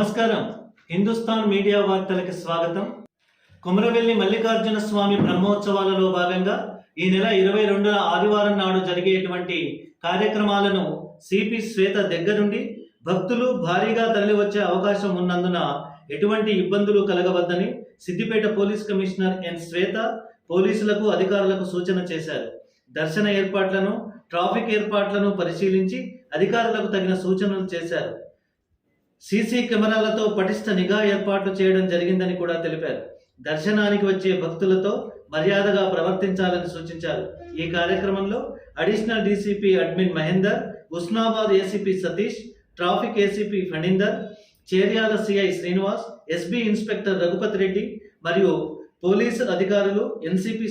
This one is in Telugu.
నమస్కారం. హిందుస్థాన్ మీడియా వార్తలకు స్వాగతం. కుమరవెల్లి మల్లికార్జున స్వామి బ్రహ్మోత్సవాలలో భాగంగా ఈ నెల 22న ఆదివారం నాడు జరిగేటువంటి కార్యక్రమాలను సిపి శ్వేత దగ్గరుండి భక్తులు భారీగా తరలివచ్చే అవకాశం ఉన్నందున ఎటువంటి ఇబ్బందులు కలగవద్దని సిద్దిపేట పోలీస్ కమిషనర్ ఎన్ శ్వేత పోలీసులకు అధికారులకు సూచన చేశారు. దర్శన ఏర్పాట్లను, ట్రాఫిక్ ఏర్పాట్లను పరిశీలించి అధికారులకు తగిన సూచనలు చేశారు. సీసీ కెమెరాలతో పటిష్ట నిఘా ఏర్పాట్లు చేయడం జరిగిందని కూడా తెలిపారు. దర్శనానికి వచ్చే భక్తులతో మర్యాదగా ప్రవర్తించాలని సూచించారు. ఈ కార్యక్రమంలో additional DCP admin Mahender, Usnabad ACP Satish, traffic ACP Phanindar, Cheriyal CI Srinivas, SB inspector Raghupathi Reddy మరియు పోలీసు అధికారులు, ఎన్సీపీ